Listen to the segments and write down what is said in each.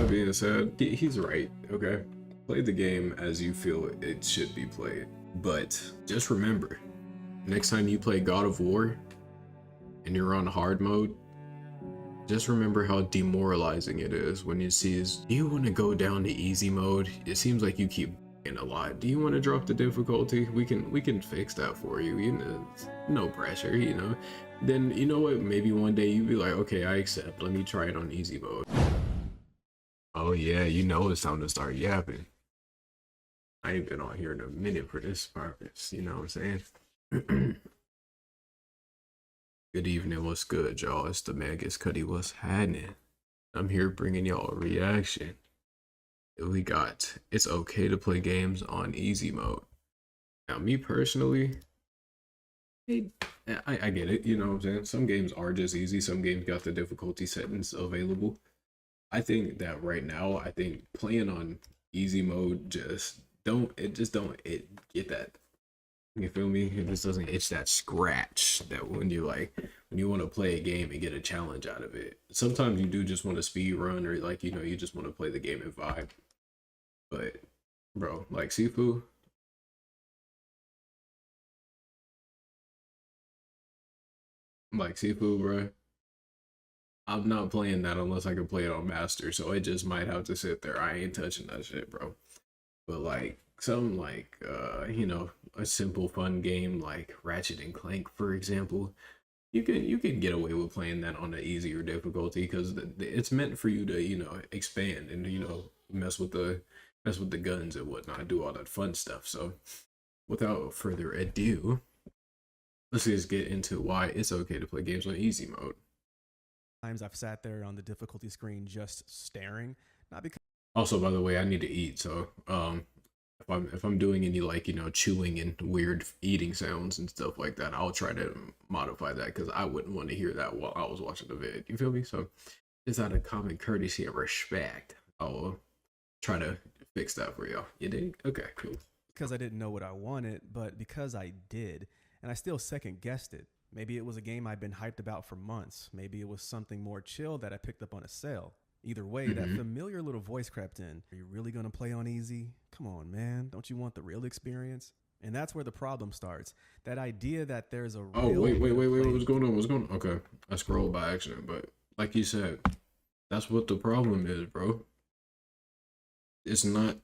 that being said, he's right, okay? Play the game as you feel it should be played. But just remember, next time you play God of War and you're on hard mode, just remember how demoralizing it is when you see do you want to go down to easy mode? It seems like you keep in a lot. Do you want to drop the difficulty? We can fix that for you. You know, no pressure, you know. Then you know what? Maybe one day you'd be like, okay, I accept. Let me try it on easy mode. Oh yeah, you know it's time to start yapping. I ain't been on here in a minute for this purpose. You know what I'm saying? Good evening, what's good, y'all? It's the man GitzCuddy, what's happening? I'm here bringing y'all a reaction. We got, it's okay to play games on easy mode. Now, me personally, I get it, you know what I'm saying? Some games are just easy, some games got the difficulty settings available. I think that right now, I think playing on easy mode just don't get that. You feel me? It just doesn't itch that scratch that when you want to play a game and get a challenge out of it. Sometimes you do just want to speed run or like, you know, you just want to play the game and vibe. But bro, like Sifu, bro, I'm not playing that unless I can play it on master. So I just might have to sit there. I ain't touching that shit, bro. But like some you know, a simple fun game like Ratchet and Clank, for example, you can get away with playing that on the easier difficulty because it's meant for you to, you know, expand and, you know, mess with the guns and whatnot, do all that fun stuff. So without further ado, let's just get into why it's okay to play games on easy mode. Times I've sat there on the difficulty screen just staring, not because Also, by the way, I need to eat, so if I'm doing any like, you know, chewing and weird eating sounds and stuff like that, I'll try to modify that because I wouldn't want to hear that while I was watching the vid. You feel me? So just out of common courtesy and respect, I'll try to fix that for y'all. You dig? Okay, cool. I didn't know what I wanted, but because I did, and I still second guessed it. Maybe it was a game I'd been hyped about for months. Maybe it was something more chill that I picked up on a sale. Either way, that familiar little voice crept in. Are you really going to play on easy? Come on, man. Don't you want the real experience? And that's where the problem starts. That idea that there's a Oh, real wait, what's going on? What's going on? Okay, I scrolled by accident, but like you said, that's what the problem is, bro. It's not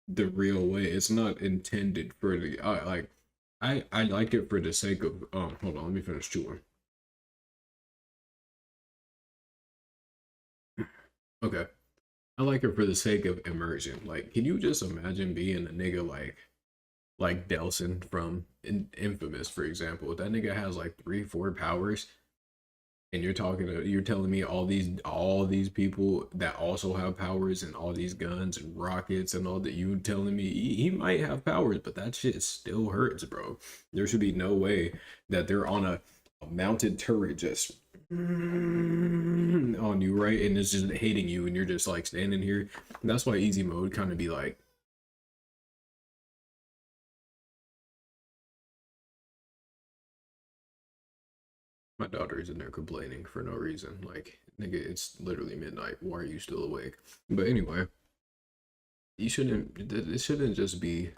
the real way. It's not intended for the I like it for the sake of hold on, let me finish chewing. Okay. I like it for the sake of immersion. Like, can you just imagine being a nigga like Delson from Infamous, for example? That nigga has like 3, 4 powers, and you're telling me all these people that also have powers and all these guns and rockets and all that, you telling me he might have powers, but that shit still hurts, bro. There should be no way that they're on a mounted turret just on you, right? And it's just hating you and you're just like standing here. That's why easy mode kind of be like, my daughter is in there complaining for no reason. Like, nigga, it's literally midnight. Why are you still awake? But anyway, it shouldn't just be,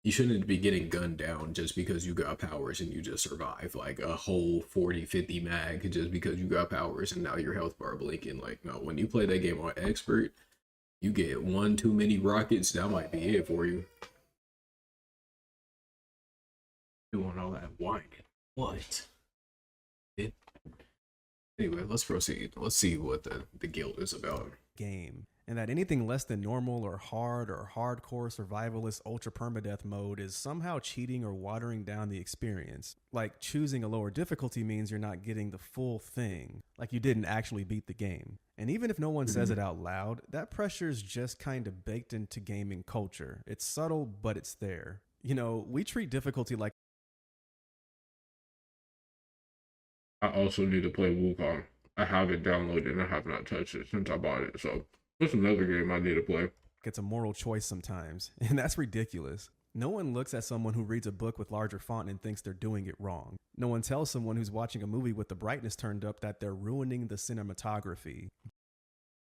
you shouldn't be getting gunned down just because you got powers and you just survive like a whole 40-50 mag just because you got powers and now your health bar blinking. Like, no, when you play that game on expert, you get one too many rockets, that might be it for you. Doing all that whining. What? Anyway, let's proceed. Let's see what the guild is about. Game. And that anything less than normal or hard or hardcore survivalist ultra permadeath mode is somehow cheating or watering down the experience. Like choosing a lower difficulty means you're not getting the full thing, like you didn't actually beat the game. And even if no one says it out loud, that pressure's just kind of baked into gaming culture. It's subtle, but it's there. You know, we treat difficulty like I also need to play Wukong. I have it downloaded and I have not touched it since I bought it. So that's another game I need to play. it's a moral choice sometimes, and that's ridiculous. No one looks at someone who reads a book with larger font and thinks they're doing it wrong. No one tells someone who's watching a movie with the brightness turned up that they're ruining the cinematography.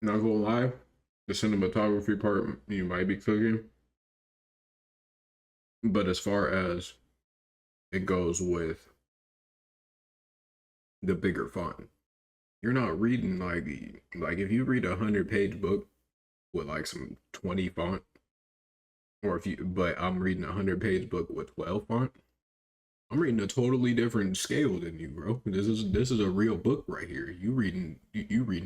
Not gonna lie, The cinematography part you might be cooking, but as far as it goes with the bigger font, you're not reading like if you read 100-page book with like some 20 font, or if you but I'm reading 100-page book with 12 font. I'm reading a totally different scale than you, bro. This is a real book right here. You reading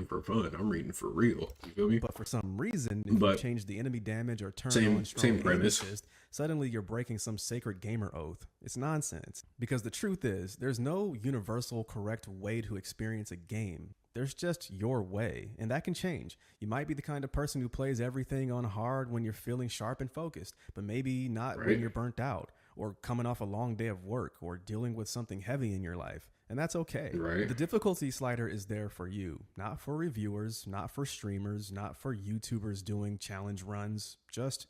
for fun. I'm reading for real. You feel me? But for some reason, if you But change the enemy damage or turn same on strong same aim premise. assist, suddenly you're breaking some sacred gamer oath. It's nonsense. Because the truth is, there's no universal correct way to experience a game. There's just your way, and that can change. You might be the kind of person who plays everything on hard when you're feeling sharp and focused, but maybe not when Right? you're burnt out, or coming off a long day of work, or dealing with something heavy in your life. And that's okay. Right? The difficulty slider is there for you, not for reviewers, not for streamers, not for YouTubers doing challenge runs, just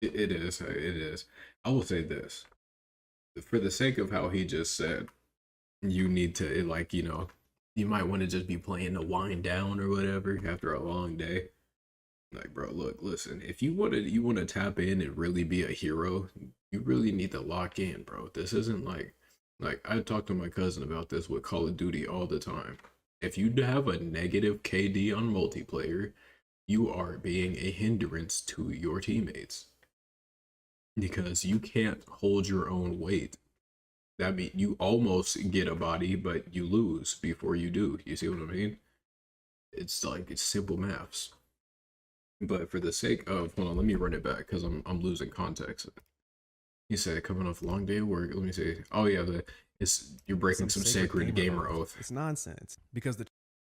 It is. It is. I will say this. For the sake of how he just said, you need to like, you might want to just be playing to wind down or whatever after a long day. Like, bro, look, listen, if you want to tap in and really be a hero, you really need to lock in, bro. This isn't like I talk to my cousin about this with Call of Duty all the time. If you have a negative KD on multiplayer, you are being a hindrance to your teammates because you can't hold your own weight. That means you almost get a body, but you lose before you do. You see what I mean? It's simple maths. But for the sake of, hold on, let me run it back because I'm losing context. He said coming off a long day of work. Let me see. Oh yeah, you're breaking some sacred gamer oath. It's nonsense. Because the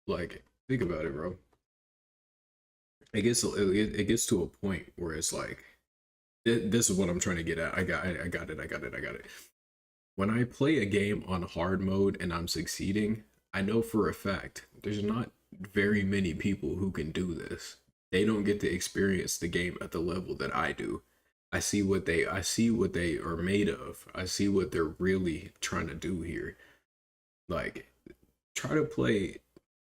Like, think about it, bro. It gets to a point where it's like, this is what I'm trying to get at. I got it. When I play a game on hard mode and I'm succeeding, I know for a fact there's not very many people who can do this. They don't get to experience the game at the level that I do. I see what they are made of. I see what they're really trying to do here. Like, try to play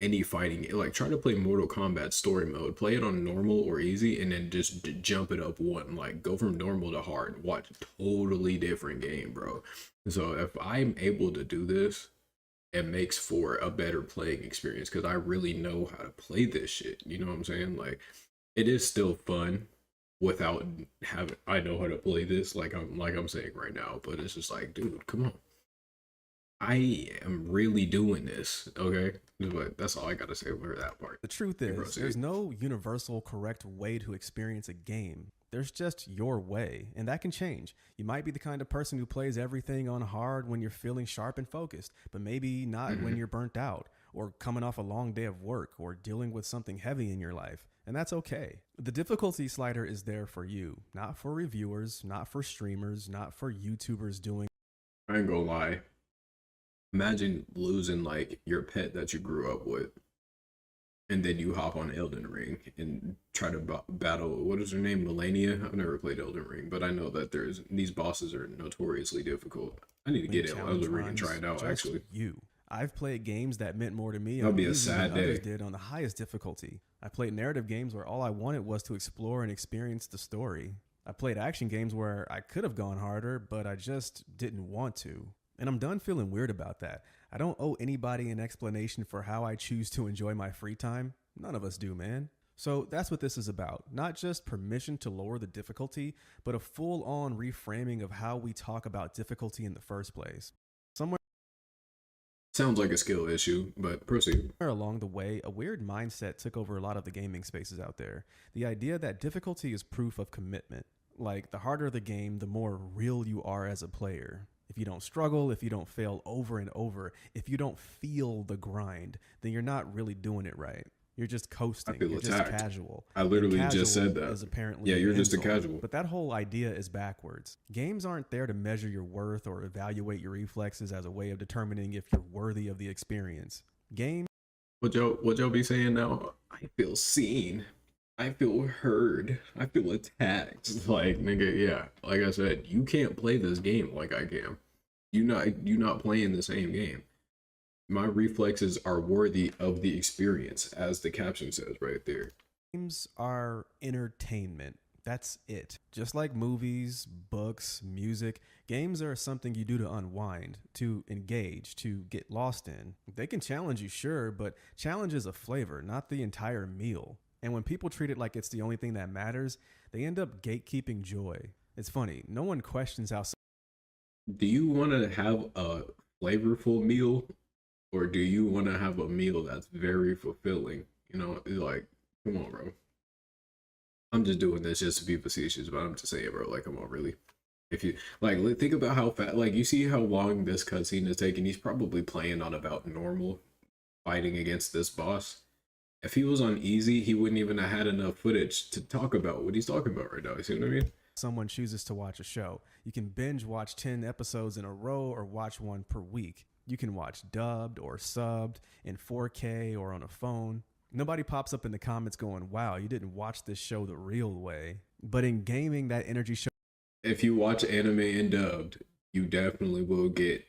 any fighting, like try to play Mortal Kombat story mode, play it on normal or easy, and then just jump it up one, like go from normal to hard. Watch a totally different game, bro. So if I'm able to do this, it makes for a better playing experience because I really know how to play this shit. You know what I'm saying? Like, it is still fun without having I know how to play this like I'm saying right now, but it's just like, dude, come on. I am really doing this, okay? But that's all I gotta say for that part. truth is, there's no universal correct way to experience a game. There's just your way, and that can change. You might be the kind of person who plays everything on hard when you're feeling sharp and focused, but maybe not when you're burnt out, or coming off a long day of work, or dealing with something heavy in your life. And that's okay. The difficulty slider is there for you, not for reviewers, not for streamers, not for YouTubers doing I ain't gonna lie. Imagine losing like your pet that you grew up with, and then you hop on Elden Ring and try to battle. What is her name? Melania. I've never played Elden Ring, but I know that these bosses are notoriously difficult. I need to get Elden Ring and try it out. Actually, I've played games that meant more to me that'd on be a easy sad than others day. did on the highest difficulty. I played narrative games where all I wanted was to explore and experience the story. I played action games where I could have gone harder, but I just didn't want to. And I'm done feeling weird about that. I don't owe anybody an explanation for how I choose to enjoy my free time. None of us do, man. So that's what this is about. Not just permission to lower the difficulty, but a full-on reframing of how we talk about difficulty in the first place. Somewhere Sounds like a skill issue, but proceed. along the way, a weird mindset took over a lot of the gaming spaces out there. The idea that difficulty is proof of commitment. Like, the harder the game, the more real you are as a player. If you don't struggle, if you don't fail over and over, if you don't feel the grind, then you're not really doing it right. You're just coasting. I feel You're attacked. just casual. I literally And just said casual that. is apparently Yeah, you're an just a insult. casual. But that whole idea is backwards. Games aren't there to measure your worth or evaluate your reflexes as a way of determining if you're worthy of the experience. Games What y'all be saying now? I feel seen. I feel heard. I feel attacked. Like, nigga, yeah. Like I said, you can't play this game like I can. You're not playing the same game. My reflexes are worthy of the experience, as the caption says right there. Games are entertainment. That's it. Just like movies, books, music, games are something you do to unwind, to engage, to get lost in. They can challenge you, sure, but challenge is a flavor, not the entire meal. And when people treat it like it's the only thing that matters, they end up gatekeeping joy. It's funny, no one questions how. Do you want to have a flavorful meal, or do you want to have a meal that's very fulfilling? You know, it's like, come on, bro. I'm just doing this just to be facetious, but I'm just saying, bro, like, come on, really. If you like, think about how fast, like, you see how long this cutscene is taking. He's probably playing on about normal, fighting against this boss. If he was on easy, he wouldn't even have had enough footage to talk about what he's talking about right now. You see what I mean? Someone chooses to watch a show. You can binge watch 10 episodes in a row or watch one per week. You can watch dubbed or subbed in 4K or on a phone. Nobody pops up in the comments going, wow, you didn't watch this show the real way. But in gaming, that energy show. If you watch anime and dubbed, you definitely will get,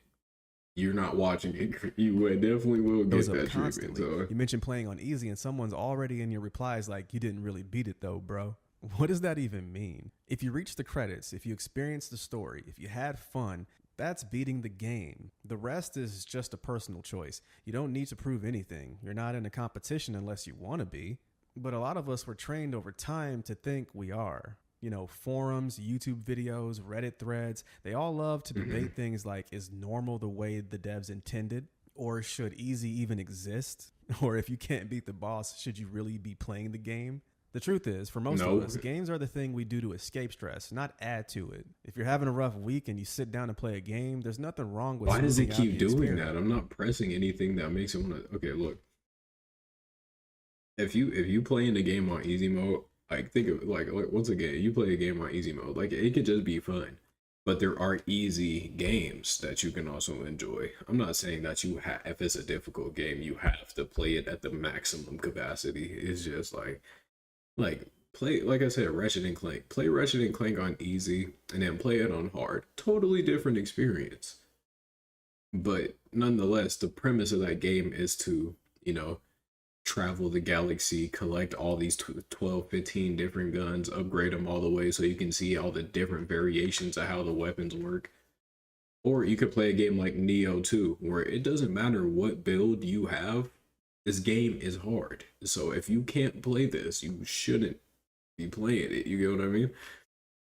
you're not watching it, you would definitely will get that treatment. So. You mentioned playing on easy and someone's already in your replies like, you didn't really beat it though, bro. What does that even mean? If you reach the credits, if you experience the story, if you had fun, that's beating the game. The rest is just a personal choice. You don't need to prove anything. You're not in a competition unless you want to be. But a lot of us were trained over time to think we are. You know, forums, YouTube videos, Reddit threads, they all love to debate things like, is normal the way the devs intended? Or should easy even exist? Or if you can't beat the boss, should you really be playing the game? The truth is, for most of us, games are the thing we do to escape stress, not add to it. If you're having a rough week and you sit down and play a game, there's nothing wrong with. Why does it keep doing that? I'm not pressing anything that makes it want to. Okay, look. If you play in the game on easy mode, like, think of like once again, you play a game on easy mode, like, it could just be fun. But there are easy games that you can also enjoy. I'm not saying that you have, if it's a difficult game, you have to play it at the maximum capacity. It's just like play, like I said, Ratchet and Clank. Play Ratchet and Clank on easy and then play it on hard. Totally different experience. But nonetheless, the premise of that game is to, you know, travel the galaxy, collect all these 12, 15 different guns, upgrade them all the way so you can see all the different variations of how the weapons work. Or you could play a game like Neo 2, where it doesn't matter what build you have, this game is hard. So if you can't play this, you shouldn't be playing it. You get what I mean?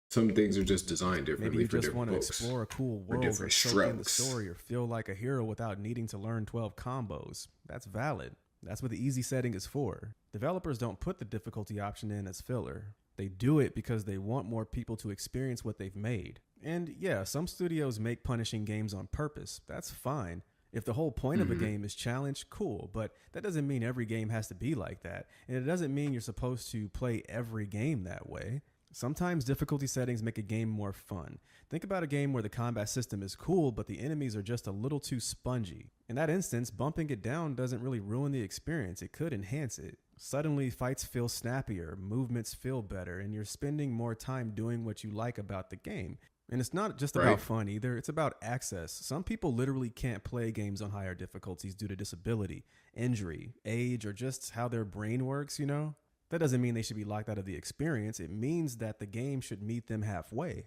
Some things are just designed differently. Maybe you for just want to explore a cool world or soak in the story or feel like a hero without needing to learn 12 combos. That's valid. That's what the easy setting is for. Developers don't put the difficulty option in as filler. They do it because they want more people to experience what they've made. And yeah, some studios make punishing games on purpose. That's fine. If the whole point of a game is challenge, cool, but that doesn't mean every game has to be like that. And it doesn't mean you're supposed to play every game that way. Sometimes difficulty settings make a game more fun. Think about a game where the combat system is cool, but the enemies are just a little too spongy. In that instance, bumping it down doesn't really ruin the experience. It could enhance it. Suddenly, fights feel snappier, movements feel better, and you're spending more time doing what you like about the game. And it's not just about fun either, it's about access. Some people literally can't play games on higher difficulties due to disability, injury, age, or just how their brain works, you know? That doesn't mean they should be locked out of the experience. It means that the game should meet them halfway.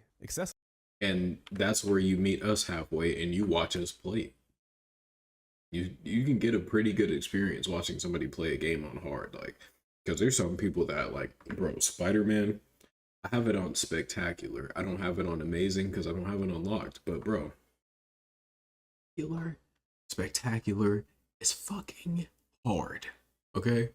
And that's where you meet us halfway and you watch us play. You can get a pretty good experience watching somebody play a game on hard, like, because there's some people that, like, bro, Spider-Man, I have it on spectacular. I don't have it on amazing because I don't have it unlocked. But bro, spectacular is fucking hard. Okay?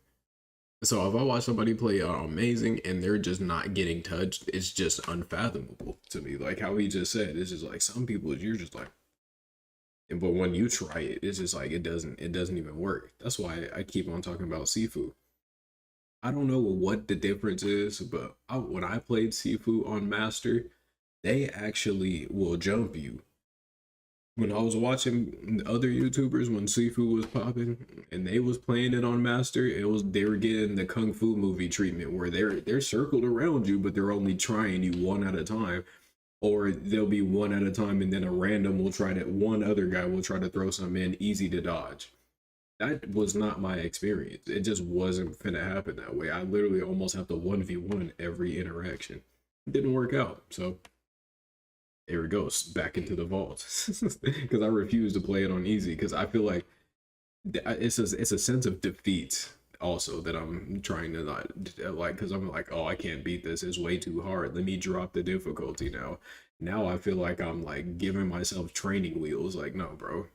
So if I watch somebody play amazing and they're just not getting touched, it's just unfathomable to me. Like how he just said, it's just like some people, you're just like, but when you try it, it's just like it doesn't even work. That's why I keep on talking about Sifu. I don't know what the difference is, but when I played Sifu on Master, they actually will jump you. When I was watching other YouTubers when Sifu was popping and they was playing it on Master, they were getting the Kung Fu movie treatment where they're circled around you, but they're only trying you one at a time. Or they'll be one at a time and then one other guy will try to throw some in easy to dodge. That was not my experience. It just wasn't finna happen that way. I literally almost have to 1v1 every interaction. It didn't work out. So here it goes, back into the vault. Because I refuse to play it on easy, because I feel like it's a sense of defeat also that I'm trying to not like, because I'm like, oh, I can't beat this, it's way too hard, let me drop the difficulty. Now I feel like I'm like giving myself training wheels, like, no bro,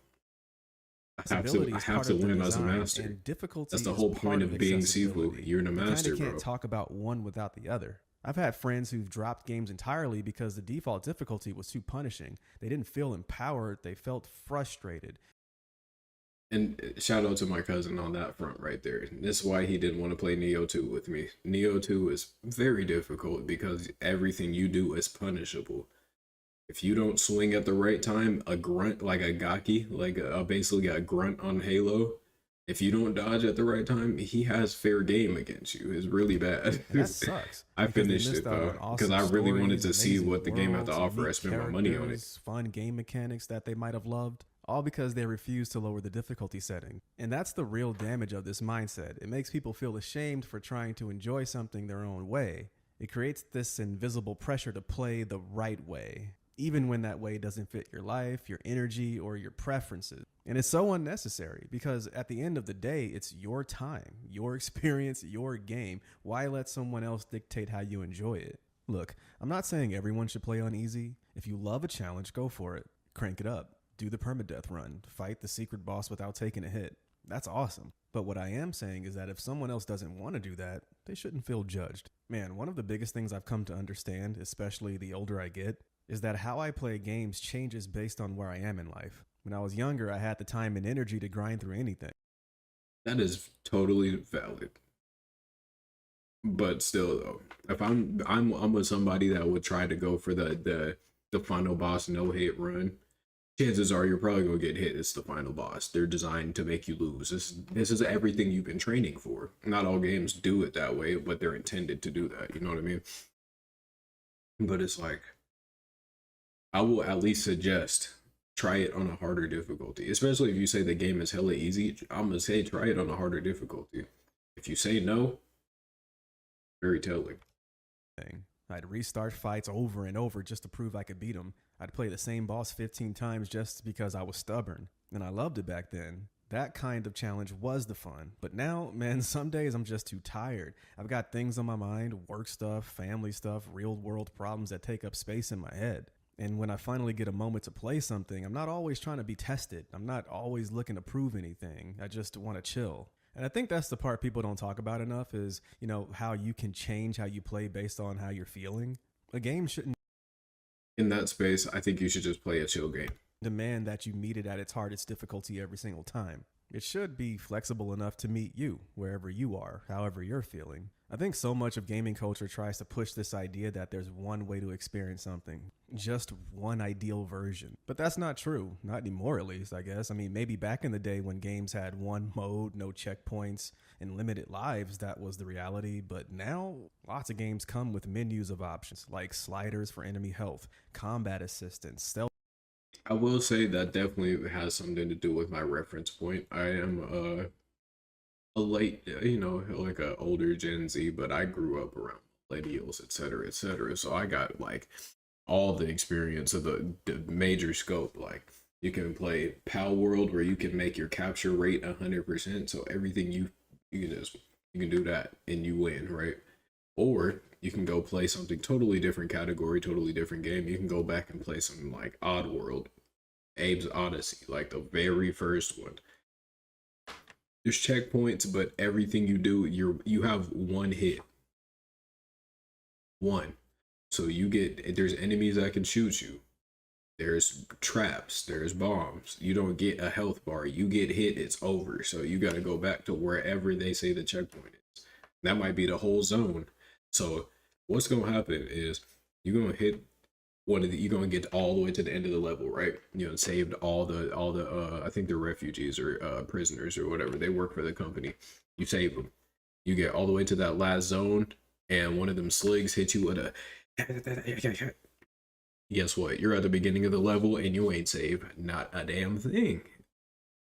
I have to win as a master. And difficulty That's the is whole part point of being accessibility. Sifu. You're a You master, kind of bro. can't talk about one without the other. I've had friends who've dropped games entirely because the default difficulty was too punishing. They didn't feel empowered, they felt frustrated. And shout out to my cousin on that front right there. This is why he didn't want to play Neo 2 with me. Neo 2 is very difficult because everything you do is punishable. If you don't swing at the right time, a grunt like a Gaki, like basically a grunt on Halo, if you don't dodge at the right time, he has fair game against you. It's really bad. And that sucks. I finished it though, because I really wanted to see what the game had to offer. I spent my money on it. Fun game mechanics that they might have loved, all because they refused to lower the difficulty setting. And that's the real damage of this mindset. It makes people feel ashamed for trying to enjoy something their own way. It creates this invisible pressure to play the right way, even when that way doesn't fit your life, your energy, or your preferences. And it's so unnecessary because at the end of the day, it's your time, your experience, your game. Why let someone else dictate how you enjoy it? Look, I'm not saying everyone should play on easy. If you love a challenge, go for it. Crank it up. Do the permadeath run. Fight the secret boss without taking a hit. That's awesome. But what I am saying is that if someone else doesn't want to do that, they shouldn't feel judged. Man, one of the biggest things I've come to understand, especially the older I get, is that how I play games changes based on where I am in life. When I was younger, I had the time and energy to grind through anything. That is totally valid. But still though, if I'm with somebody that would try to go for the final boss no hit run, chances are you're probably gonna get hit. It's the final boss. They're designed to make you lose. This is everything you've been training for. Not all games do it that way, but they're intended to do that. You know what I mean? But it's like, I will at least suggest try it on a harder difficulty. Especially if you say the game is hella easy, I'm gonna say try it on a harder difficulty. If you say no, very telling. I'd restart fights over and over just to prove I could beat them. I'd play the same boss 15 times just because I was stubborn. And I loved it back then. That kind of challenge was the fun. But now, man, some days I'm just too tired. I've got things on my mind, work stuff, family stuff, real world problems that take up space in my head. And when I finally get a moment to play something, I'm not always trying to be tested. I'm not always looking to prove anything. I just want to chill. And I think that's the part people don't talk about enough is, how you can change how you play based on how you're feeling. A game shouldn't In that space, I think you should just play a chill game. demand that you meet it at its hardest difficulty every single time. It should be flexible enough to meet you, wherever you are, however you're feeling. I think so much of gaming culture tries to push this idea that there's one way to experience something, just one ideal version. But that's not true, not anymore at least, I guess. I mean, maybe back in the day when games had one mode, no checkpoints, and limited lives, that was the reality. But now, lots of games come with menus of options, like sliders for enemy health, combat assistance, stealth. I will say that definitely has something to do with my reference point. I am a late, like a older Gen Z, but I grew up around millennials, etc., etc. So I got like all the experience of the major scope. Like you can play Pal World where you can make your capture rate 100%. So everything you can do that and you win, right? Or you can go play something totally different category, totally different game. You can go back and play something like Oddworld, Abe's Odyssey, like the very first one. There's checkpoints, but everything you do, you have one hit. One. So there's enemies that can shoot you. There's traps, there's bombs. You don't get a health bar. You get hit, it's over. So you got to go back to wherever they say the checkpoint is. That might be the whole zone. So what's going to happen is you're going to hit you're going to get all the way to the end of the level, right? Saved all the I think they're refugees or prisoners or whatever. They work for the company. You save them. You get all the way to that last zone and one of them sligs hit you with a guess what? You're at the beginning of the level and you ain't saved not a damn thing.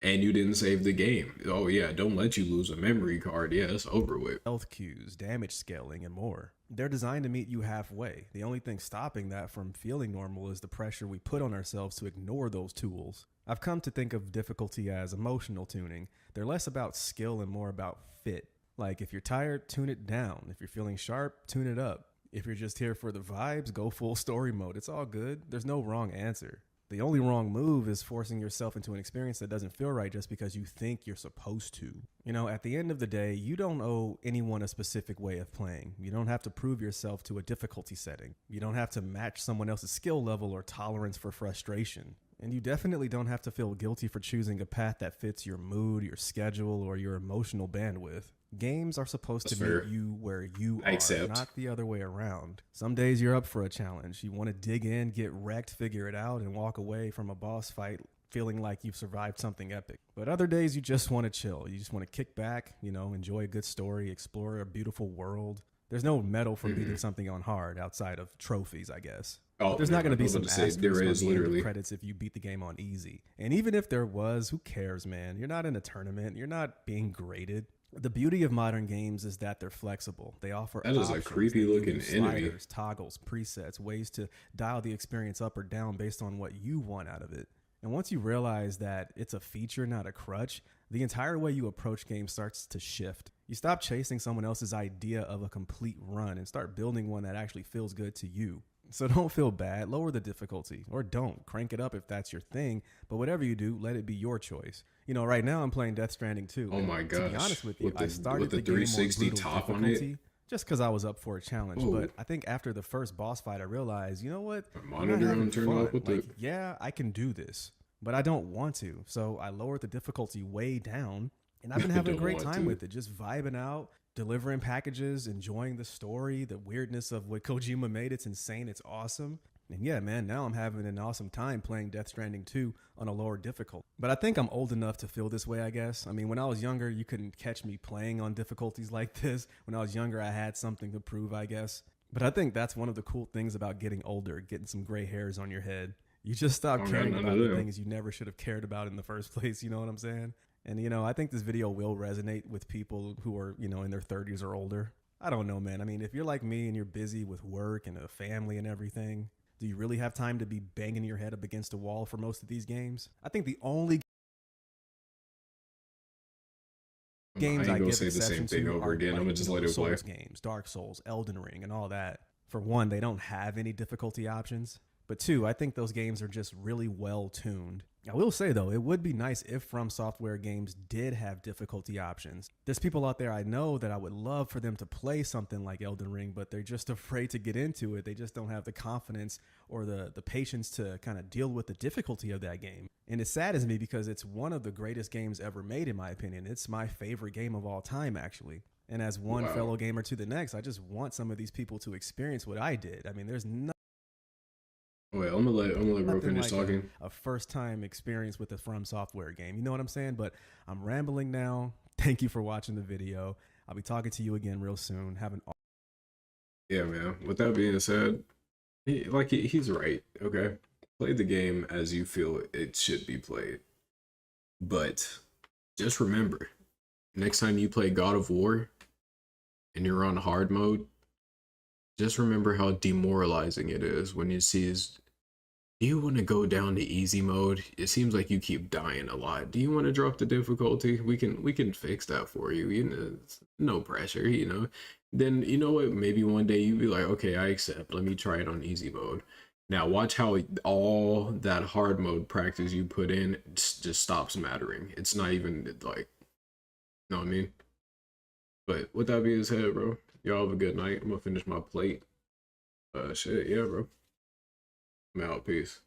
And you didn't save the game. Oh yeah, don't let you lose a memory card. Yeah, it's over with. Health cues, damage scaling, and more. They're designed to meet you halfway. The only thing stopping that from feeling normal is the pressure we put on ourselves to ignore those tools. I've come to think of difficulty as emotional tuning. They're less about skill and more about fit. Like, if you're tired, tune it down. If you're feeling sharp, tune it up. If you're just here for the vibes, go full story mode. It's all good. There's no wrong answer. The only wrong move is forcing yourself into an experience that doesn't feel right just because you think you're supposed to. You know, at the end of the day, you don't owe anyone a specific way of playing. You don't have to prove yourself to a difficulty setting. You don't have to match someone else's skill level or tolerance for frustration. And you definitely don't have to feel guilty for choosing a path that fits your mood, your schedule, or your emotional bandwidth. Games are supposed to meet you where you are, not the other way around. Some days you're up for a challenge. You want to dig in, get wrecked, figure it out, and walk away from a boss fight feeling like you've survived something epic. But other days you just want to chill. You just want to kick back, you know, enjoy a good story, explore a beautiful world. There's no medal for beating something on hard outside of trophies, I guess. Oh, there's not going to be some asterisks there is literally credits if you beat the game on easy. And even if there was, who cares, man? You're not in a tournament. You're not being graded. The beauty of modern games is that they're flexible. They offer that is a creepy looking enemy. Sliders, toggles, presets, ways to dial the experience up or down based on what you want out of it. And once you realize that it's a feature, not a crutch, the entire way you approach games starts to shift. You stop chasing someone else's idea of a complete run and start building one that actually feels good to you. So don't feel bad, lower the difficulty, or don't. Crank it up if that's your thing, but whatever you do, let it be your choice. You know, right now I'm playing Death Stranding 2. Oh my gosh. To be honest with you, I started the 360 top on it just because I was up for a challenge. Ooh. But I think after the first boss fight, I realized, you know what? Monitor and turn off with like, yeah, I can do this, but I don't want to. So I lowered the difficulty way down, and I've been having a great time with it, just vibing out, delivering packages, enjoying the story, the weirdness of what Kojima made. It's insane. It's awesome. And yeah, man, now I'm having an awesome time playing Death Stranding 2 on a lower difficulty. But I think I'm old enough to feel this way, I guess. I mean, when I was younger, you couldn't catch me playing on difficulties like this. When I was younger, I had something to prove, I guess. But I think that's one of the cool things about getting older, getting some gray hairs on your head. You just stop caring about the things you never should have cared about in the first place. You know what I'm saying? And, you know, I think this video will resonate with people who are, you know, in their 30s or older. I don't know, man. I mean, if you're like me and you're busy with work and a family and everything, do you really have time to be banging your head up against a wall for most of these games? I think the only games I give say the same thing over again. I'm gonna just let it play. Souls games, Dark Souls, Elden Ring, and all that. For one, they don't have any difficulty options. But two, I think those games are just really well tuned. I will say though, it would be nice if From Software games did have difficulty options. There's people out there I know that I would love for them to play something like Elden Ring, but they're just afraid to get into it. They just don't have the confidence or the patience to kind of deal with the difficulty of that game. And it saddens me because it's one of the greatest games ever made, in my opinion. It's my favorite game of all time, actually. And as one fellow gamer to the next, I just want some of these people to experience what I did. I mean, there's no Wait, I'm gonna let bro finish talking. A first time experience with a From Software game. You know what I'm saying? But I'm rambling now. Thank you for watching the video. I'll be talking to you again real soon. Yeah, man. With that being said, he's right. Okay, play the game as you feel it should be played. But just remember, next time you play God of War and you're on hard mode, just remember how demoralizing it is when you see do you want to go down to easy mode? It seems like you keep dying a lot. Do you want to drop the difficulty? We can fix that for you. You know, no pressure, you know. Then you know what? Maybe one day you'll be like, okay, I accept. Let me try it on easy mode. Now watch how all that hard mode practice you put in just stops mattering. It's not even like, you know what I mean? But with that being said, bro, y'all have a good night. I'm gonna finish my plate. Shit, yeah, bro. I'm out. Peace.